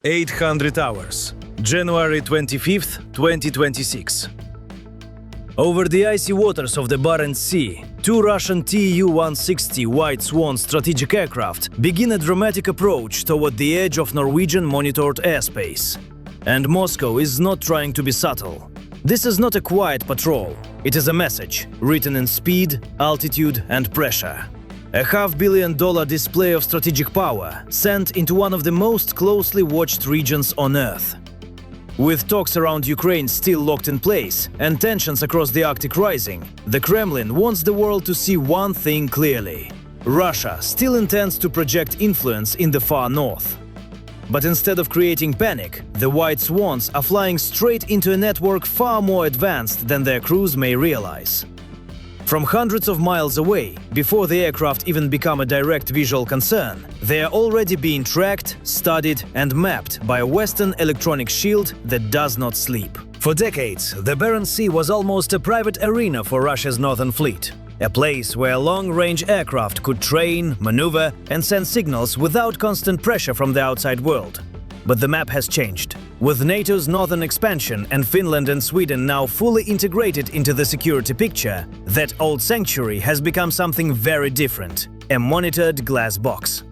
800 hours, January 25th, 2026. Over the icy waters of the Barents Sea, two Russian Tu-160 White Swan strategic aircraft begin a dramatic approach toward the edge of Norwegian monitored airspace. And Moscow is not trying to be subtle. This is not a quiet patrol. It is a message, written in speed, altitude and pressure. A $500 million display of strategic power sent into one of the most closely watched regions on Earth. With talks around Ukraine still locked in place and tensions across the Arctic rising, the Kremlin wants the world to see one thing clearly. Russia still intends to project influence in the far north. But instead of creating panic, the White Swans are flying straight into a network far more advanced than their crews may realize. From hundreds of miles away, before the aircraft even become a direct visual concern, they are already being tracked, studied and mapped by a Western electronic shield that does not sleep. For decades, the Barents Sea was almost a private arena for Russia's Northern Fleet. A place where long-range aircraft could train, maneuver and send signals without constant pressure from the outside world. But the map has changed. With NATO's northern expansion and Finland and Sweden now fully integrated into the security picture, that old sanctuary has become something very different – a monitored glass box.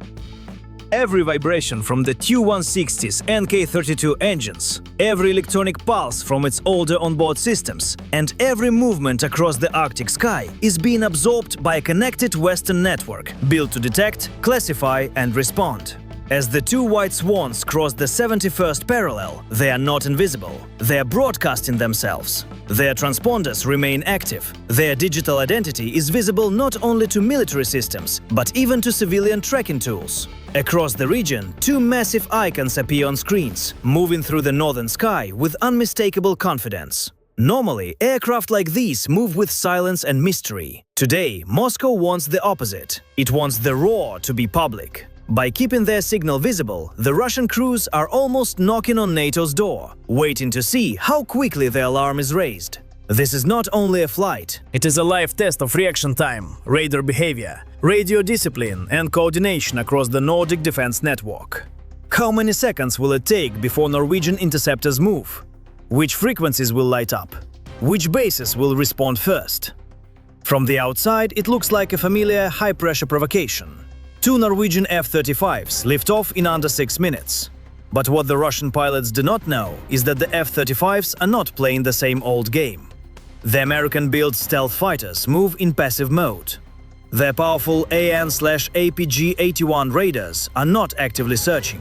Every vibration from the Tu-160's NK-32 engines, every electronic pulse from its older onboard systems, and every movement across the Arctic sky is being absorbed by a connected Western network built to detect, classify and respond. As the two White Swans cross the 71st parallel, they are not invisible. They are broadcasting themselves. Their transponders remain active. Their digital identity is visible not only to military systems, but even to civilian tracking tools. Across the region, two massive icons appear on screens, moving through the northern sky with unmistakable confidence. Normally, aircraft like these move with silence and mystery. Today, Moscow wants the opposite. It wants the roar to be public. By keeping their signal visible, the Russian crews are almost knocking on NATO's door, waiting to see how quickly the alarm is raised. This is not only a flight. It is a live test of reaction time, radar behavior, radio discipline and coordination across the Nordic defense network. How many seconds will it take before Norwegian interceptors move? Which frequencies will light up? Which bases will respond first? From the outside, it looks like a familiar high-pressure provocation. Two Norwegian F-35s lift off in under 6 minutes. But what the Russian pilots do not know is that the F-35s are not playing the same old game. The American-built stealth fighters move in passive mode. Their powerful AN/APG-81 radars are not actively searching.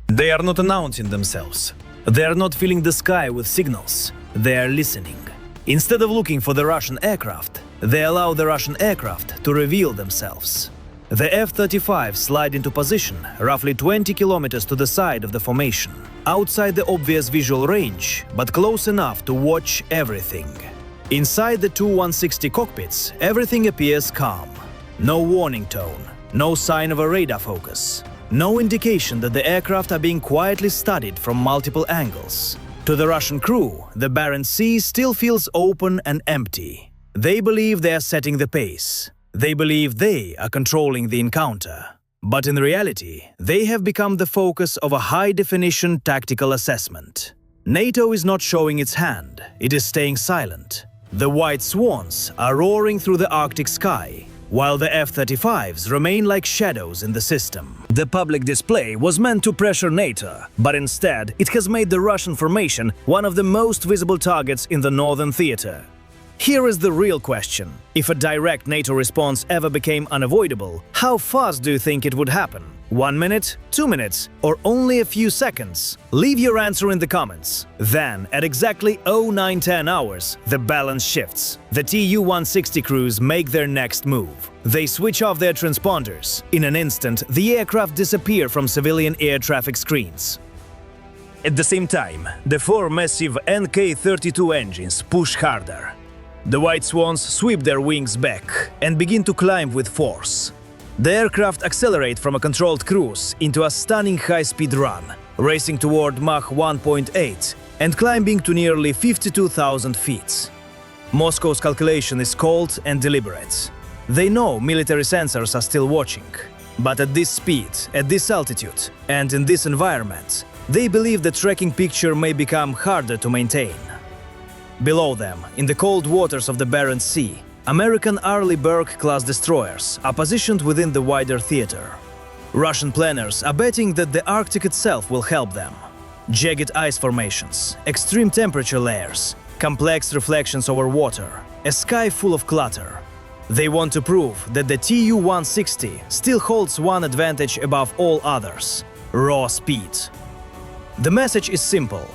They are not announcing themselves. They are not filling the sky with signals. They are listening. Instead of looking for the Russian aircraft, they allow the Russian aircraft to reveal themselves. The F-35 slide into position roughly 20 kilometers to the side of the formation, outside the obvious visual range, but close enough to watch everything. Inside the Tu-160 cockpits, everything appears calm. No warning tone, no sign of a radar focus, no indication that the aircraft are being quietly studied from multiple angles. To the Russian crew, the Barents Sea still feels open and empty. They believe they are setting the pace. They believe they are controlling the encounter. But in reality, they have become the focus of a high-definition tactical assessment. NATO is not showing its hand, it is staying silent. The White Swans are roaring through the Arctic sky, while the F-35s remain like shadows in the system. The public display was meant to pressure NATO, but instead it has made the Russian formation one of the most visible targets in the northern theater. Here is the real question. If a direct NATO response ever became unavoidable, how fast do you think it would happen? 1 minute, 2 minutes, or only a few seconds? Leave your answer in the comments. Then, at exactly 0910 hours, the balance shifts. The Tu-160 crews make their next move. They switch off their transponders. In an instant, the aircraft disappear from civilian air traffic screens. At the same time, the four massive NK-32 engines push harder. The White Swans sweep their wings back and begin to climb with force. The aircraft accelerate from a controlled cruise into a stunning high-speed run, racing toward Mach 1.8 and climbing to nearly 52,000 feet. Moscow's calculation is cold and deliberate. They know military sensors are still watching. But at this speed, at this altitude, and in this environment, They believe the tracking picture may become harder to maintain. Below them, in the cold waters of the Barents Sea, American Arleigh-Burke-class destroyers are positioned within the wider theater. Russian planners are betting that the Arctic itself will help them. Jagged ice formations, extreme temperature layers, complex reflections over water, a sky full of clutter. They want to prove that the Tu-160 still holds one advantage above all others: raw speed. The message is simple.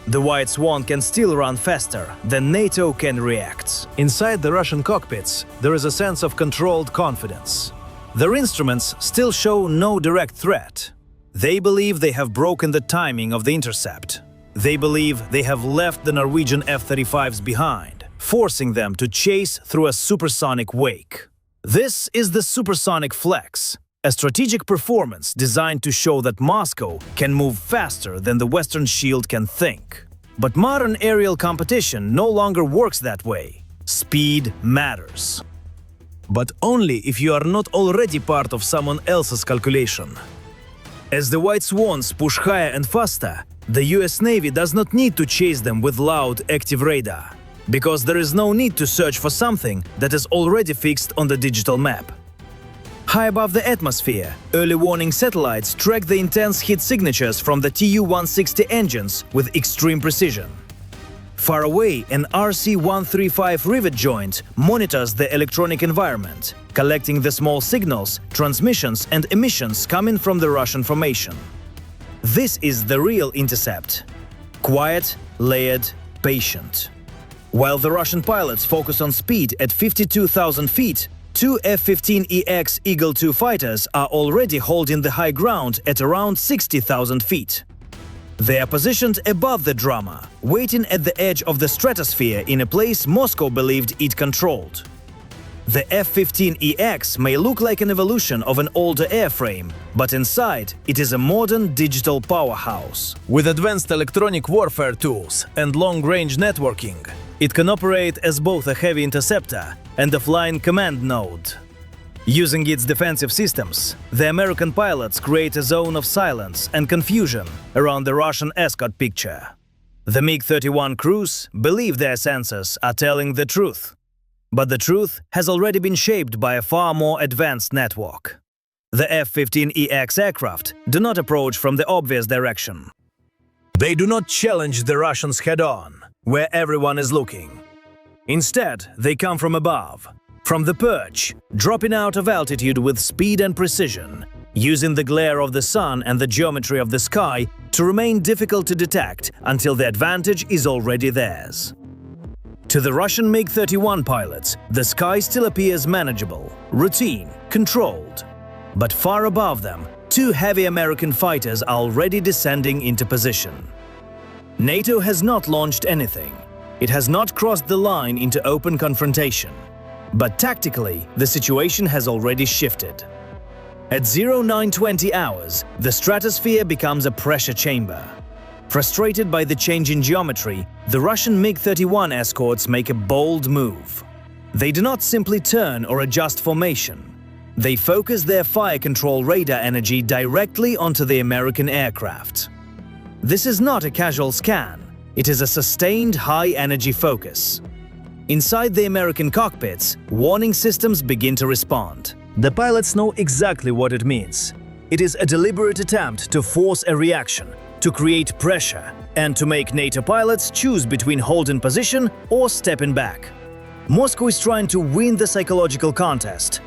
The White Swan can still run faster than NATO can react. Inside the Russian cockpits, there is a sense of controlled confidence. Their instruments still show no direct threat. They believe they have broken the timing of the intercept. They believe they have left the Norwegian F-35s behind, forcing them to chase through a supersonic wake. This is the supersonic flex, a strategic performance designed to show that Moscow can move faster than the Western Shield can think. But modern aerial competition no longer works that way. Speed matters. But only if you are not already part of someone else's calculation. As the White Swans push higher and faster, the US Navy does not need to chase them with loud active radar, because there is no need to search for something that is already fixed on the digital map. High above the atmosphere, early warning satellites track the intense heat signatures from the Tu-160 engines with extreme precision. Far away, an RC-135 rivet joint monitors the electronic environment, collecting the small signals, transmissions and emissions coming from the Russian formation. This is the real intercept. Quiet, layered, patient. While the Russian pilots focus on speed at 52,000 feet, two F-15EX Eagle II fighters are already holding the high ground at around 60,000 feet. They are positioned above the drama, waiting at the edge of the stratosphere in a place Moscow believed it controlled. The F-15EX may look like an evolution of an older airframe, but inside it is a modern digital powerhouse. With advanced electronic warfare tools and long-range networking, it can operate as both a heavy interceptor and a flying command node. Using its defensive systems, the American pilots create a zone of silence and confusion around the Russian escort picture. The MiG-31 crews believe their sensors are telling the truth. But the truth has already been shaped by a far more advanced network. The F-15EX aircraft do not approach from the obvious direction. They do not challenge the Russians head-on, where everyone is looking. Instead, they come from above, from the perch, dropping out of altitude with speed and precision, using the glare of the sun and the geometry of the sky to remain difficult to detect until the advantage is already theirs. To the Russian MiG-31 pilots, the sky still appears manageable, routine, controlled. But far above them, two heavy American fighters are already descending into position. NATO has not launched anything. It has not crossed the line into open confrontation. But tactically, the situation has already shifted. At 0920 hours, the stratosphere becomes a pressure chamber. Frustrated by the change in geometry, the Russian MiG-31 escorts make a bold move. They do not simply turn or adjust formation. They focus their fire control radar energy directly onto the American aircraft. This is not a casual scan. It is a sustained high-energy focus. Inside the American cockpits, warning systems begin to respond. The pilots know exactly what it means. It is a deliberate attempt to force a reaction, to create pressure, and to make NATO pilots choose between holding position or stepping back. Moscow is trying to win the psychological contest.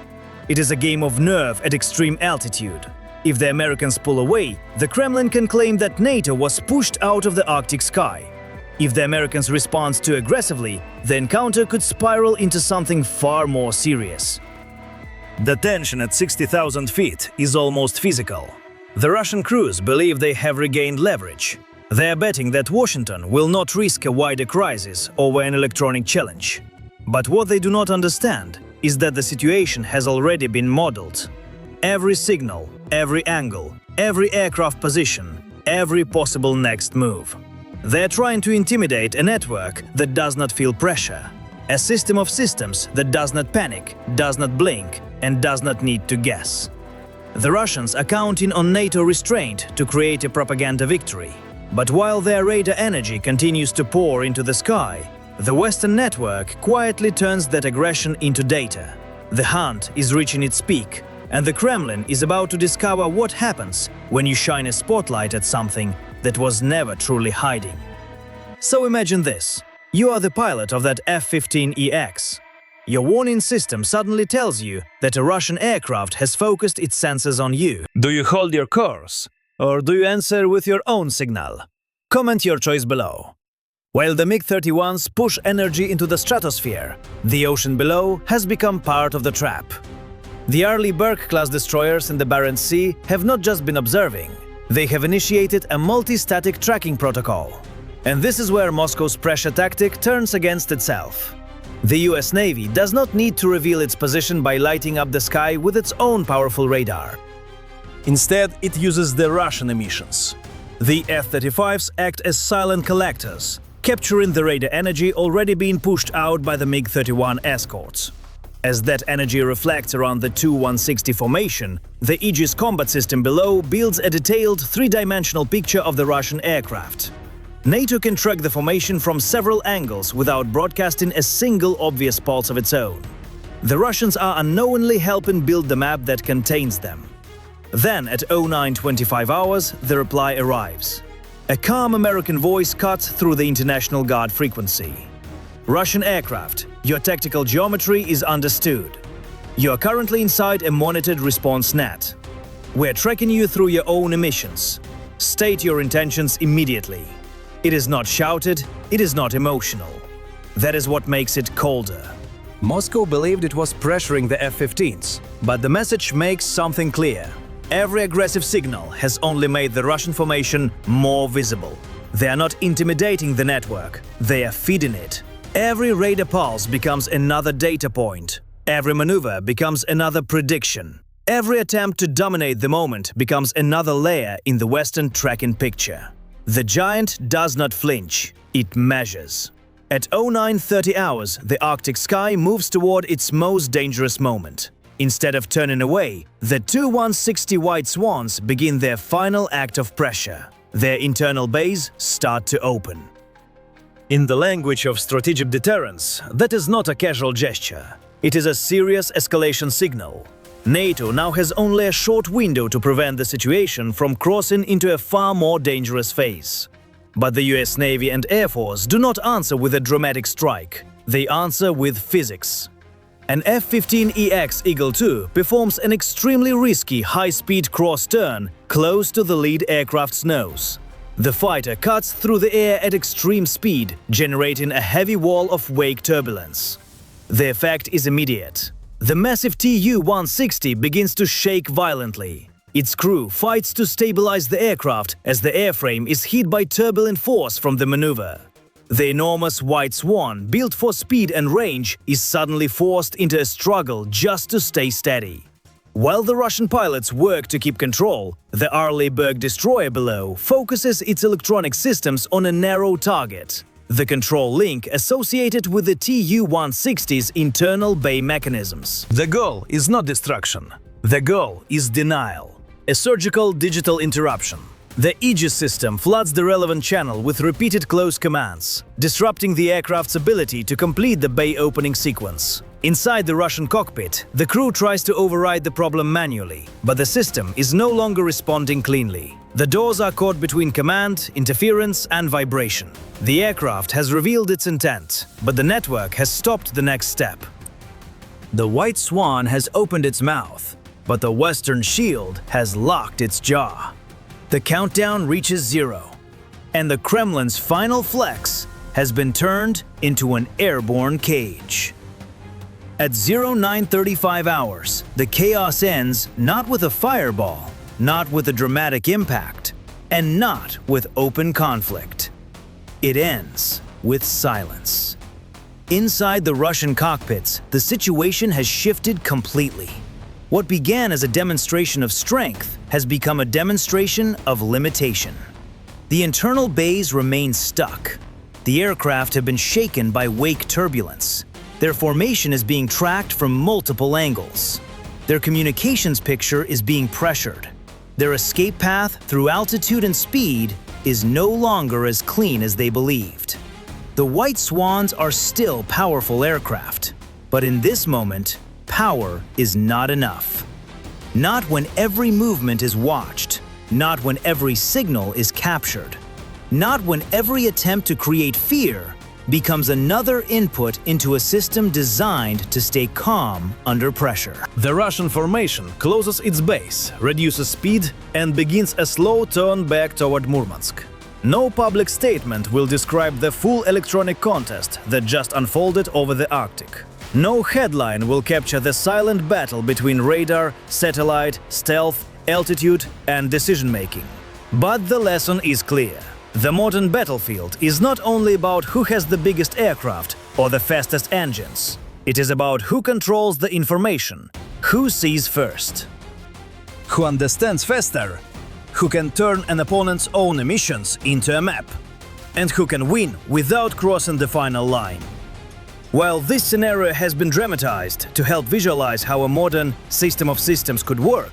It is a game of nerve at extreme altitude. If the Americans pull away, the Kremlin can claim that NATO was pushed out of the Arctic sky. If the Americans respond too aggressively, the encounter could spiral into something far more serious. The tension at 60,000 feet is almost physical. The Russian crews believe they have regained leverage. They are betting that Washington will not risk a wider crisis over an electronic challenge. But what they do not understand is that the situation has already been modeled. Every signal, every angle, every aircraft position, every possible next move. They are trying to intimidate a network that does not feel pressure, a system of systems that does not panic, does not blink, and does not need to guess. The Russians are counting on NATO restraint to create a propaganda victory. But while their radar energy continues to pour into the sky, the Western network quietly turns that aggression into data. The hunt is reaching its peak, and the Kremlin is about to discover what happens when you shine a spotlight at something that was never truly hiding. So imagine this. You are the pilot of that F-15EX. Your warning system suddenly tells you that a Russian aircraft has focused its sensors on you. Do you hold your course? Or do you answer with your own signal? Comment your choice below. While the MiG-31s push energy into the stratosphere, the ocean below has become part of the trap. The Arleigh Burke-class destroyers in the Barents Sea have not just been observing, they have initiated a multi-static tracking protocol. And this is where Moscow's pressure tactic turns against itself. The US Navy does not need to reveal its position by lighting up the sky with its own powerful radar. Instead, it uses the Russian emissions. The F-35s act as silent collectors, capturing the radar energy already being pushed out by the MiG-31 escorts. As that energy reflects around the Tu-160 formation, the Aegis combat system below builds a detailed three-dimensional picture of the Russian aircraft. NATO can track the formation from several angles without broadcasting a single obvious pulse of its own. The Russians are unknowingly helping build the map that contains them. Then, at 09:25 hours, the reply arrives. A calm American voice cuts through the International Guard frequency. Russian aircraft, your tactical geometry is understood. You are currently inside a monitored response net. We're tracking you through your own emissions. State your intentions immediately. It is not shouted, it is not emotional. That is what makes it colder. Moscow believed it was pressuring the F-15s, but the message makes something clear. Every aggressive signal has only made the Russian formation more visible. They are not intimidating the network, they are feeding it. Every radar pulse becomes another data point. Every maneuver becomes another prediction. Every attempt to dominate the moment becomes another layer in the Western tracking picture. The giant does not flinch, it measures. At 09:30 hours, the Arctic sky moves toward its most dangerous moment. Instead of turning away, the Tu-160 White Swans begin their final act of pressure. Their internal bays start to open. In the language of strategic deterrence, that is not a casual gesture. It is a serious escalation signal. NATO now has only a short window to prevent the situation from crossing into a far more dangerous phase. But the US Navy and Air Force do not answer with a dramatic strike. They answer with physics. An F-15EX Eagle II performs an extremely risky high-speed cross-turn close to the lead aircraft's nose. The fighter cuts through the air at extreme speed, generating a heavy wall of wake turbulence. The effect is immediate. The massive Tu-160 begins to shake violently. Its crew fights to stabilize the aircraft as the airframe is hit by turbulent force from the maneuver. The enormous White Swan, built for speed and range, is suddenly forced into a struggle just to stay steady. While the Russian pilots work to keep control, the Arleigh Burke destroyer below focuses its electronic systems on a narrow target. The control link associated with the Tu-160's internal bay mechanisms. The goal is not destruction. The goal is denial. A surgical digital interruption. The Aegis system floods the relevant channel with repeated close commands, disrupting the aircraft's ability to complete the bay opening sequence. Inside the Russian cockpit, the crew tries to override the problem manually, but the system is no longer responding cleanly. The doors are caught between command, interference, and vibration. The aircraft has revealed its intent, but the network has stopped the next step. The White Swan has opened its mouth, but the Western shield has locked its jaw. The countdown reaches 0, and the Kremlin's final flex has been turned into an airborne cage. At 09:35 hours, the chaos ends not with a fireball, not with a dramatic impact, and not with open conflict. It ends with silence. Inside the Russian cockpits, the situation has shifted completely. What began as a demonstration of strength has become a demonstration of limitation. The internal bays remain stuck. The aircraft have been shaken by wake turbulence. Their formation is being tracked from multiple angles. Their communications picture is being pressured. Their escape path through altitude and speed is no longer as clean as they believed. The White Swans are still powerful aircraft, but in this moment, power is not enough. Not when every movement is watched, not when every signal is captured, not when every attempt to create fear becomes another input into a system designed to stay calm under pressure. The Russian formation closes its base, reduces speed, and begins a slow turn back toward Murmansk. No public statement will describe the full electronic contest that just unfolded over the Arctic. No headline will capture the silent battle between radar, satellite, stealth, altitude, and decision-making. But the lesson is clear. The modern battlefield is not only about who has the biggest aircraft or the fastest engines. It is about who controls the information, who sees first, Who understands faster, who can turn an opponent's own emissions into a map, and who can win without crossing the final line. While this scenario has been dramatized to help visualize how a modern system of systems could work,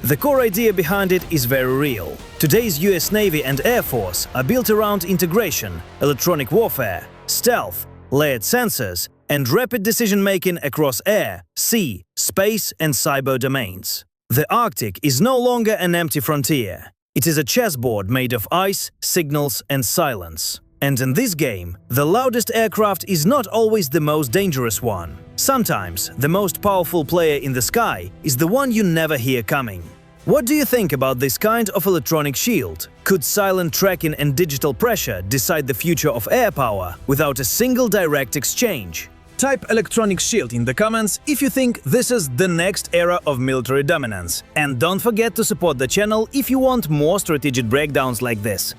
the core idea behind it is very real. Today's US Navy and Air Force are built around integration, electronic warfare, stealth, layered sensors, and rapid decision-making across air, sea, space, and cyber domains. The Arctic is no longer an empty frontier. It is a chessboard made of ice, signals, and silence. And in this game, the loudest aircraft is not always the most dangerous one. Sometimes, the most powerful player in the sky is the one you never hear coming. What do you think about this kind of electronic shield? Could silent tracking and digital pressure decide the future of air power without a single direct exchange? Type electronic shield in the comments if you think this is the next era of military dominance. And don't forget to support the channel if you want more strategic breakdowns like this.